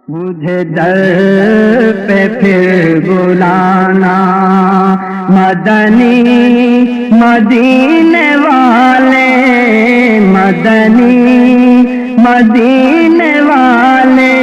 مجھے در پہ پھر بلانا مدنی مدینے والے، مدنی مدینے والے،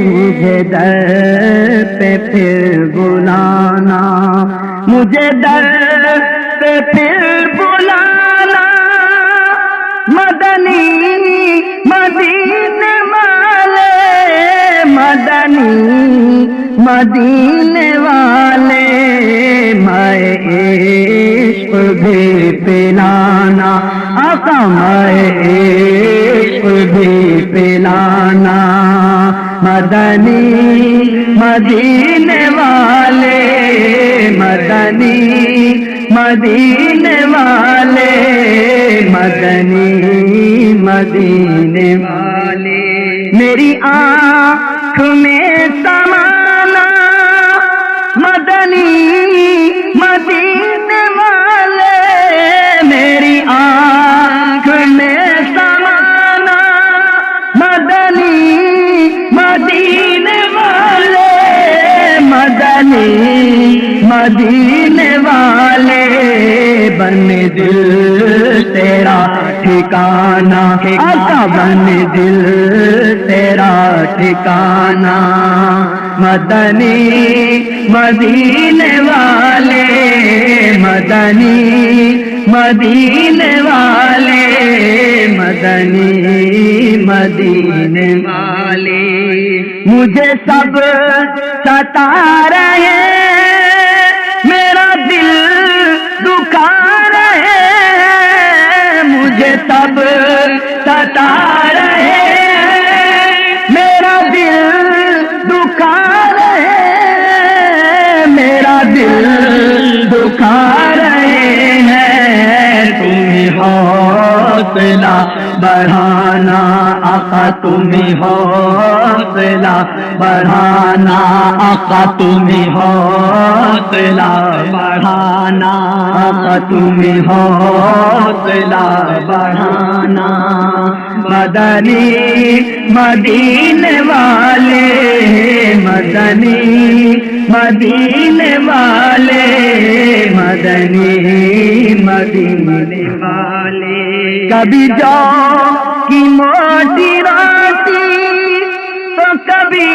مجھے در پہ پھر بلانا، مجھے در پہ پھر بلانا مدنی مدینے والے، مدنی مدینے والے، میں عشق بھی پلانا آقا، میں عشق بھی پلانا مدنی مدینے والے، مدنی مدینے والے، مدنی مدینے والے، میری آنکھ میں سمانا مدنی مدینے والے، میری آنکھ میں سمانا مدنی مدینے والے، مدنی مدینے والے، بن دل تیرا ٹھکانا آقا، بن دل تیرا ٹھکانا مدنی مدینے والے، مدنی مدینے والے، مدنی مدینے والے، مجھے سب ستا رہے میرا دل دکھا رہے، مجھے سب ستا رہے میرا دل دکھا رہے، میرا دل دکھا رہے ہیں، تمہیں حوصلہ بڑھانا آقا، تمہیں حوصلہ بڑھانا آقا، تمہیں حوصلہ بڑھانا آقا، تمہیں حوصلہ بڑھانا مدنی مدینے والے، مدنی مدینے والے، مدنی مدینے والے، کبھی جو کی موٹی راتی تو کبھی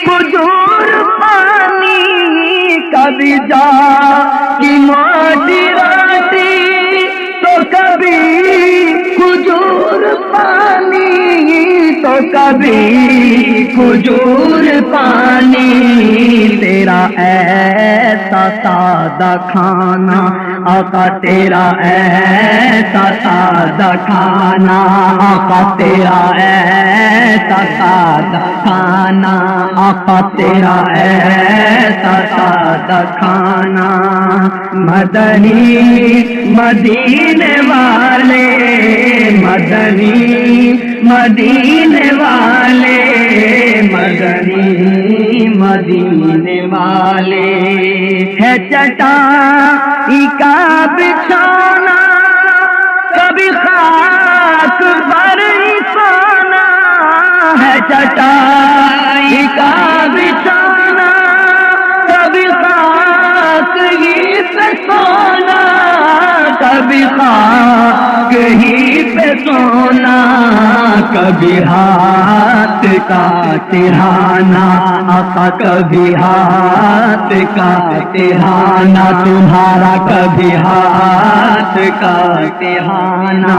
کھجور پانی، کبھی جو کی موٹی راتی تو کبھی کھجور پانی، تو کبھی کھجور پانی، تیرا ایسا سادہ کھانا آقا، تیرا ایسا سادہ کھانا آقا، تیرا ایسا سادہ کھانا آقا، تیرا ایسا سادہ کھانا مدنی مدینے والے، مدنی مدینے والے، مدنی مدینے والے، ہے چٹائی کا بچھانا کبھی خاک پر ہی سونا، ہے چٹائی کا بچھانا کبھی خاک ہی پہ سونا، کبھی خاک ہی پہ سونا، کبھی ہاتھ کا تہانا آقا، کبھی ہاتھ کا تہانا تمہارا، کبھی ہاتھ کا تہانا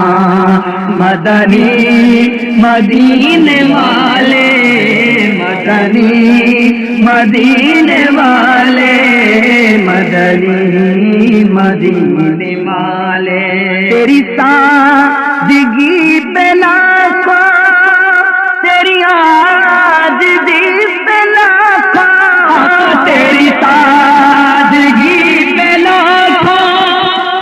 مدنی مدینے والے، مدنی مدینے والے، مدنی مدینے والے، تیری سادگی پہ لاکھوں، تیری عاجزی پہ لاکھوں، تیری سادگی پہ لاکھوں،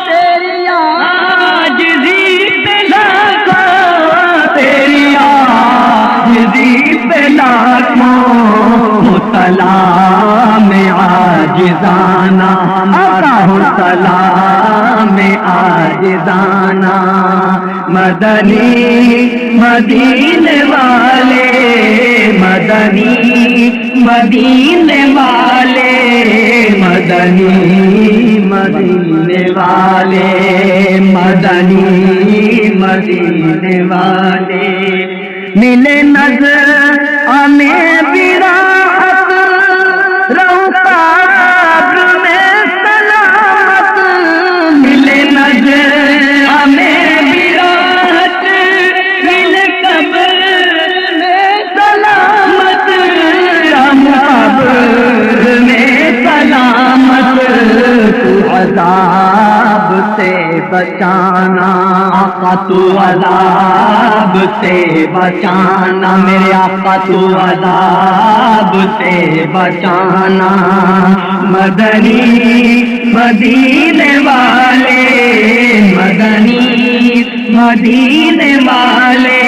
تیری عاجزی پہ لاکھوں، تیری عاجزی پہ لاکھوں، سلام عاجزانہ آقا، سلام عاجزانہ مدنی مدینے والے مدنی مدینے والے مدنی مدینے والے مدنی مدینے والے ملے نظر ہمیں بھی راحت رہوں قبر میں سلامت ملے نظر ہمیں بھی راحت ملے قبر میں سلامت رہوں قبر میں سلامت تو عذاب سے بچانا آقا تو عذاب سے بچانا میرے آقا تو عذاب سے بچانا مدنی مدینے والے مدنی مدینے والے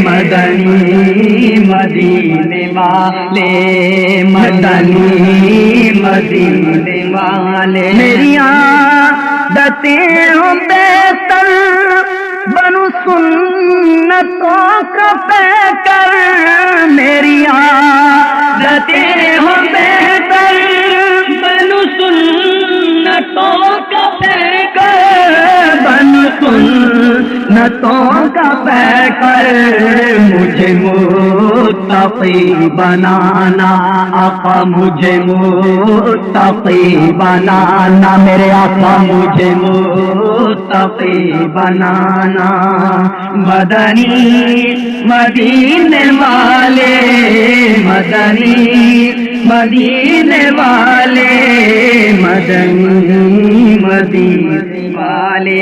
مدنی مدینے والے مدنی مدینے والے میری عادتیں ہوں بہتر بنو سنتوں کا پیکر میری عادتیں ہوں بہتر بنو سنتوں کا پیکر بنو سنتوں کا پیکر مجھے متقی بنانا آقا مجھے متقی بنانا میرے آقا مجھے متقی بنانا مدنی مدینے والے مدنی مدینے والے مدنی مدینے والے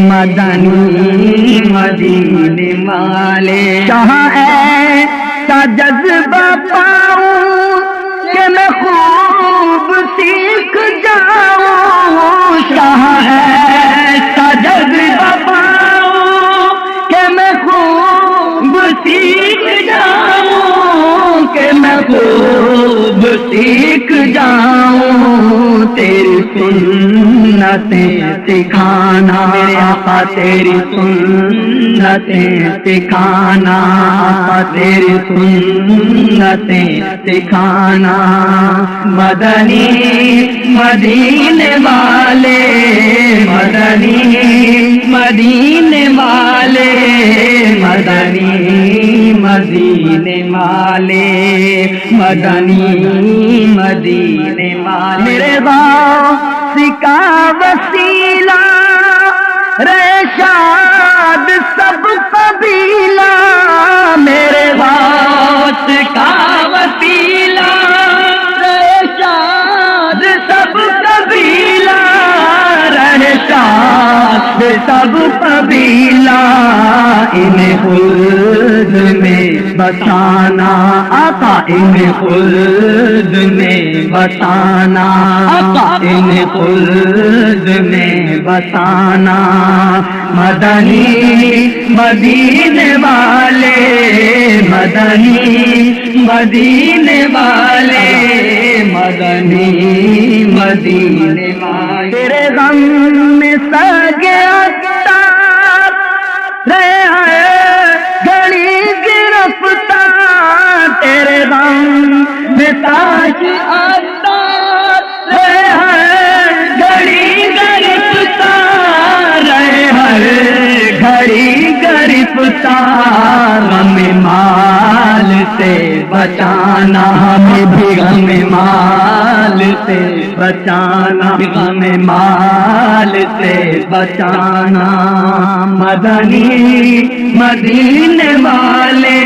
مدنی مدینے والے کہاں ایسا جذبہ پاؤں کہ میں خوب سیکھ جاؤں کہاں ایسا جذبہ پاؤں کہ میں خوب سیکھ جاؤں کہ میں خوب سیکھ جاؤں تیری سنتیں سکھانا میرے آقا تیری سنتیں سکھانا آقا تیری سنتیں سکھانا مدنی مدینے والے مدنی مدینے والے مدنی مدینے والے مدنی مدینے والے میرے غوث کا وسیلہ رشاد سب قبیلہ میرے غوث کا وسیلہ رشاد سب قبیلہ رشاد سب قبیلہ انہیں خلد میں بسانا آقا انہیں خلد میں بسانا آقا انہیں خلد میں بسانا مدنی مدینے والے مدنی مدینے والے مدنی مدینے والے تیرے غم میں سگے اختار رہے ہیں گھڑی گرفتار تیرے غم میں تاج اختار رہے ہیں گھڑی گرفتار رہے ہر گھڑی گرفتار غم مال سے بچانا ہمیں بھی غم مال سے بچانا غم مال سے بچانا مدنی مدینے والے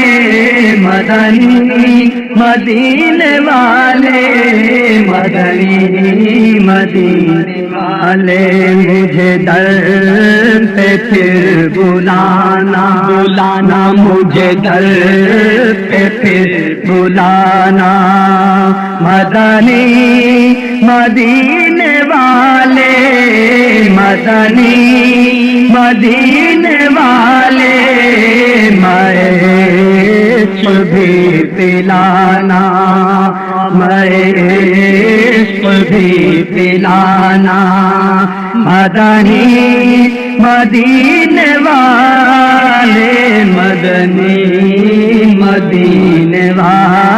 مدنی مدینے والے مدنی مدینے والے مجھے در پہ پھر بلانا بلانا مجھے در پہ پھر بلانا مدنی مدینے والے مدنی مدینے والے میں عشق بھی پلانا عشق بھی پلانا مدنی مدینے والے مدنی مدینے والے